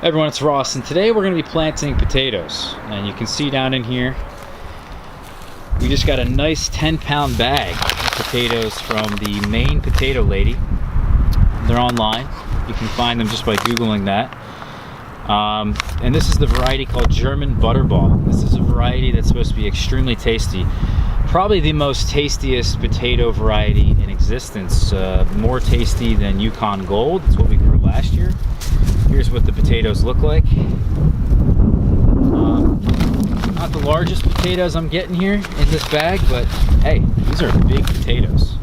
Everyone, it's Ross, and today we're going to be planting potatoes. And you can see down in here, we just got a nice 10-pound bag of potatoes from the Maine potato lady. They're online. You can find them just by Googling that. And this is the variety called German Butterball. This is a variety that's supposed to be extremely tasty. Probably the most tastiest potato variety in existence. More tasty than Yukon Gold. It's what we grew last year. Here's what the potatoes look like. Not the largest potatoes I'm getting here in this bag, but hey, these are big potatoes.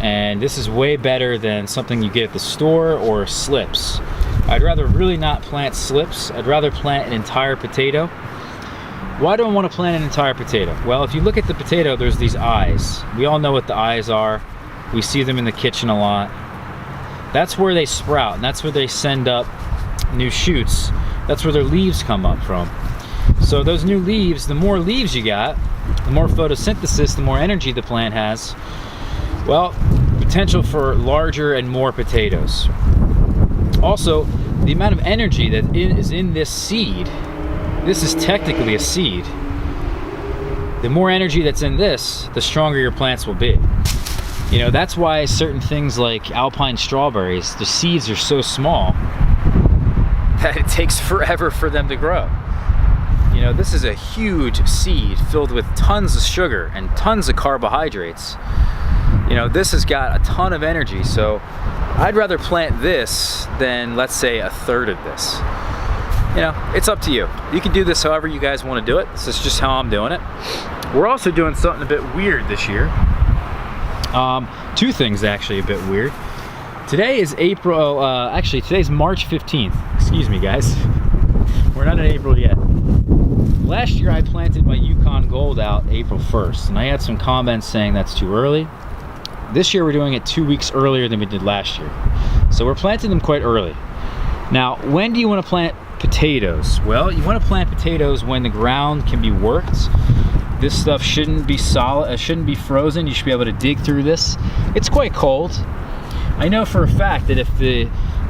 And this is way better than something you get at the store or slips. I'd rather really not plant slips. I'd rather plant an entire potato. Why do I want to plant an entire potato? Well, if you look at the potato, there's these eyes. We all know what the eyes are. We see them in the kitchen a lot. That's where they sprout, and that's where they send up new shoots. That's where their leaves come up from. So those new leaves, the more leaves you got, the more photosynthesis, the more energy the plant has. Well, potential for larger and more potatoes. Also, the amount of energy that is in this seed, this is technically a seed. The more energy that's in this, the stronger your plants will be. You know, that's why certain things like alpine strawberries, the seeds are so small that it takes forever for them to grow. You know, this is a huge seed filled with tons of sugar and tons of carbohydrates. You know, this has got a ton of energy, so I'd rather plant this than, let's say, a third of this. You know, it's up to you. You can do this however you guys want to do it. This is just how I'm doing it. We're also doing something a bit weird this year. Two things actually a bit weird. Today is today's March 15th. Excuse me, guys. We're not in April yet. Last year I planted my Yukon Gold out April 1st, and I had some comments saying that's too early. This year we're doing it 2 weeks earlier than we did last year. So we're planting them quite early. Now, when do you want to plant potatoes? Well, you want to plant potatoes when the ground can be worked. This stuff shouldn't be solid, shouldn't be frozen. You should be able to dig through this. It's quite cold. I know for a fact that if the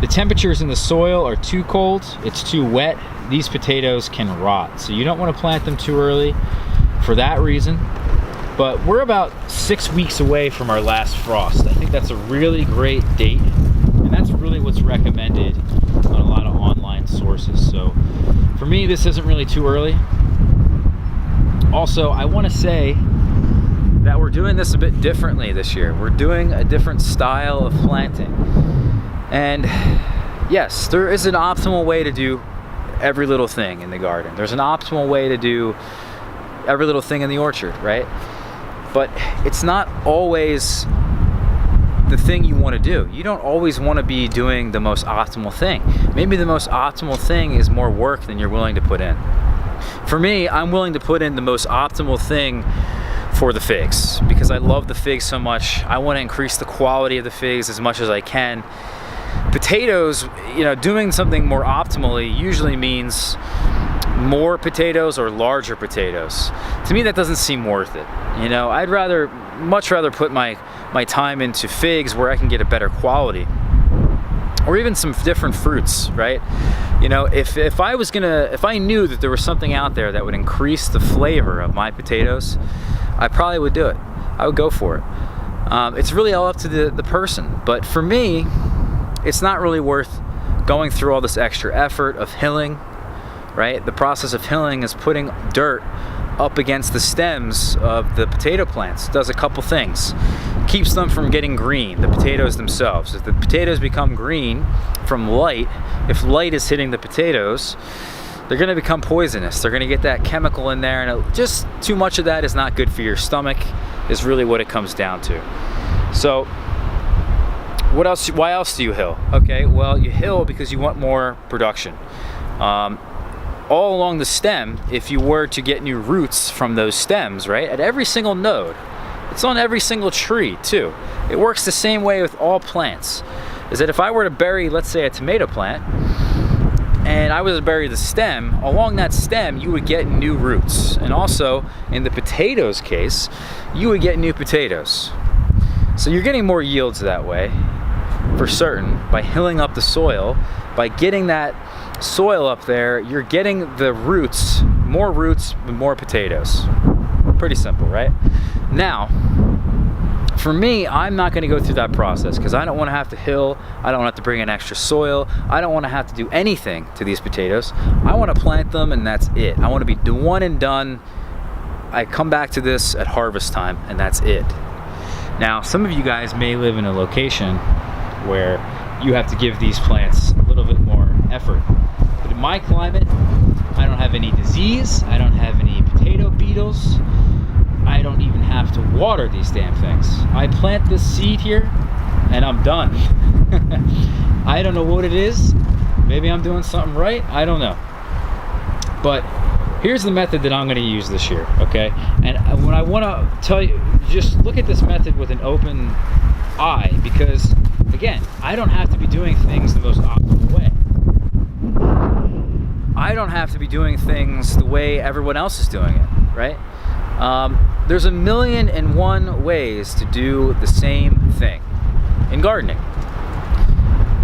temperatures in the soil are too cold, it's too wet, these potatoes can rot. So you don't want to plant them too early for that reason. But we're about 6 weeks away from our last frost. I think that's a really great date, and that's really what's recommended on a lot of online sources. So for me, this isn't really too early. Also, I want to say that we're doing this a bit differently this year. We're doing a different style of planting. And yes, there is an optimal way to do every little thing in the garden. There's an optimal way to do every little thing in the orchard, right? But it's not always the thing you want to do. You don't always want to be doing the most optimal thing. Maybe the most optimal thing is more work than you're willing to put in. For me, I'm willing to put in the most optimal thing for the figs because I love the figs so much. I want to increase the quality of the figs as much as I can. Potatoes, you know, doing something more optimally usually means more potatoes or larger potatoes. To me, that doesn't seem worth it. You know, I'd much rather put my time into figs where I can get a better quality, or even some different fruits, right? You know, if I knew that there was something out there that would increase the flavor of my potatoes, I probably would do it. I would go for it. It's really all up to the person. But for me, it's not really worth going through all this extra effort of hilling, right? The process of hilling is putting dirt up against the stems of the potato plants. It does a couple things. Keeps them from getting green, the potatoes themselves. If the potatoes become green from light, if light is hitting the potatoes, they're going to become poisonous. They're going to get that chemical in there, and just too much of that is not good for your stomach, is really what it comes down to. So what else? Why else do you hill? Okay, well, you hill because you want more production. All along the stem, if you were to get new roots from those stems, right, at every single node, it's on every single tree too. It works the same way with all plants. Is that if I were to bury, let's say, a tomato plant, and I was to bury the stem, along that stem you would get new roots. And also, in the potatoes case, you would get new potatoes. So you're getting more yields that way, for certain, by hilling up the soil, by getting that soil up there, you're getting the roots, more potatoes. Pretty simple, right? Now, for me, I'm not going to go through that process because I don't want to have to hill. I don't have to bring in extra soil. I don't want to have to do anything to these potatoes. I want to plant them and that's it. I want to be one and done. I come back to this at harvest time and that's it. Now, some of you guys may live in a location where you have to give these plants a little bit more effort. But in my climate, I don't have any disease. I don't have any potato beetles. I don't even have to water these damn things. I plant this seed here and I'm done. I don't know what it is. Maybe I'm doing something right. I don't know. But here's the method that I'm going to use this year, okay? And when I want to tell you, just look at this method with an open eye because, again, I don't have to be doing things the most optimal way. I don't have to be doing things the way everyone else is doing it, right? There's 1,000,001 ways to do the same thing in gardening.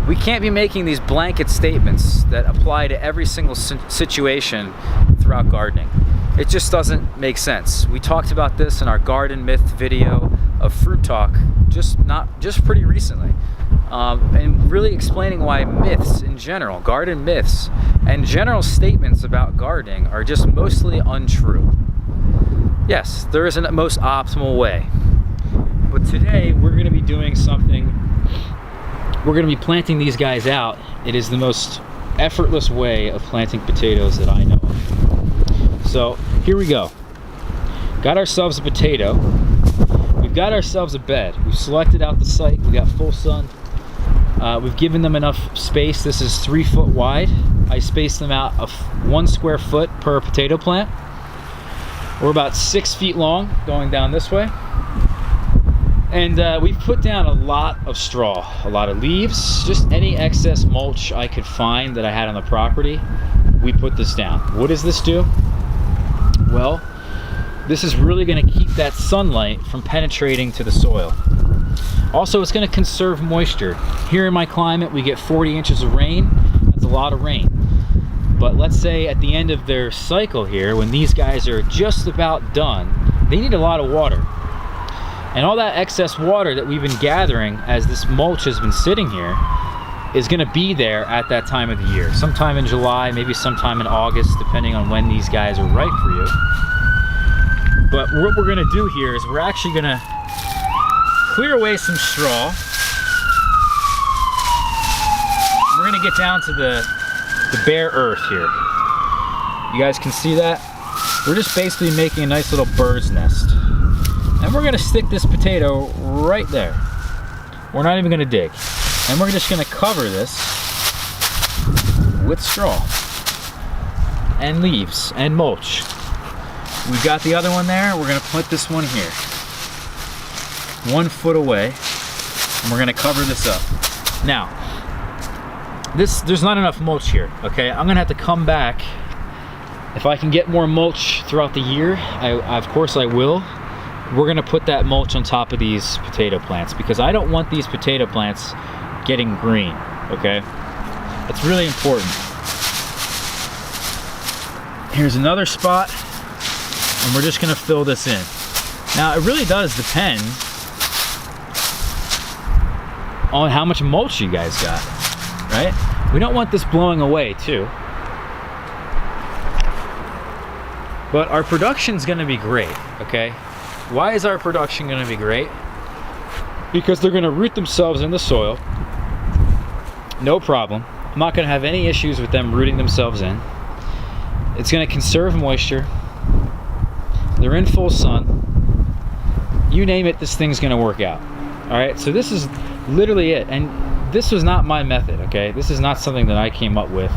We can't be making these blanket statements that apply to every single situation throughout gardening. It just doesn't make sense. We talked about this in our garden myth video of Fruit Talk just pretty recently. And really explaining why myths in general, garden myths, and general statements about gardening are just mostly untrue. Yes, there isn't a most optimal way. But today we're going to be doing something. We're going to be planting these guys out. It is the most effortless way of planting potatoes that I know of. So here we go. Got ourselves a potato. We've got ourselves a bed. We've selected out the site. We got full sun. We've given them enough space. This is 3 foot wide. I spaced them out of 1 square foot per potato plant. We're about 6 feet long going down this way. And we've put down a lot of straw, a lot of leaves, just any excess mulch I could find that I had on the property. We put this down. What does this do? Well, this is really going to keep that sunlight from penetrating to the soil. Also, it's going to conserve moisture. Here in my climate, we get 40 inches of rain. That's a lot of rain. But let's say at the end of their cycle here, when these guys are just about done, they need a lot of water. And all that excess water that we've been gathering as this mulch has been sitting here is going to be there at that time of the year. Sometime in July, maybe sometime in August, depending on when these guys are right for you. But what we're going to do here is we're actually going to clear away some straw. We're going to get down to the bare earth here. You guys can see that? We're just basically making a nice little bird's nest. And we're gonna stick this potato right there. We're not even gonna dig. And we're just gonna cover this with straw and leaves and mulch. We've got the other one there. We're gonna put this one here, 1 foot away, and we're gonna cover this up. Now, there's not enough mulch here, okay? I'm gonna have to come back. If I can get more mulch throughout the year, of course I will. We're gonna put that mulch on top of these potato plants because I don't want these potato plants getting green, okay? That's really important. Here's another spot, and we're just gonna fill this in. Now, it really does depend on how much mulch you guys got, right? We don't want this blowing away too. But our production's gonna be great, okay? Why is our production gonna be great? Because they're gonna root themselves in the soil, no problem. I'm not gonna have any issues with them rooting themselves in. It's gonna conserve moisture. They're in full sun. You name it, this thing's gonna work out. All right, so this is literally it. And this was not my method, okay? This is not something that I came up with.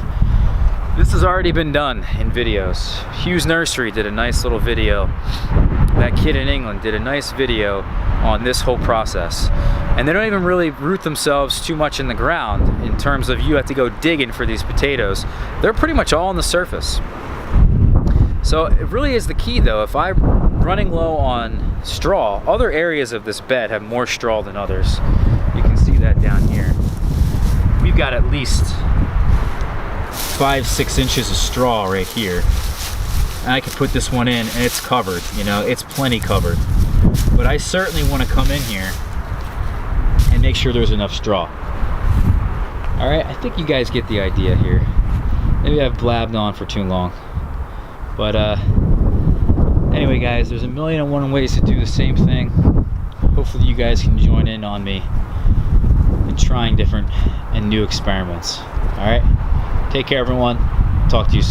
This has already been done in videos. Hugh's Nursery did a nice little video. That kid in England did a nice video on this whole process. And they don't even really root themselves too much in the ground in terms of you have to go digging for these potatoes. They're pretty much all on the surface. So it really is the key though. If I'm running low on straw, other areas of this bed have more straw than others. You can see that down here. We've got at least 5-6 inches of straw right here. And I can put this one in and it's covered, you know, it's plenty covered. But I certainly want to come in here and make sure there's enough straw. All right, I think you guys get the idea here. Maybe I've blabbed on for too long. But anyway guys, there's 1,000,001 ways to do the same thing. Hopefully you guys can join in on me in trying different and new experiments. All right, take care everyone. Talk to you soon.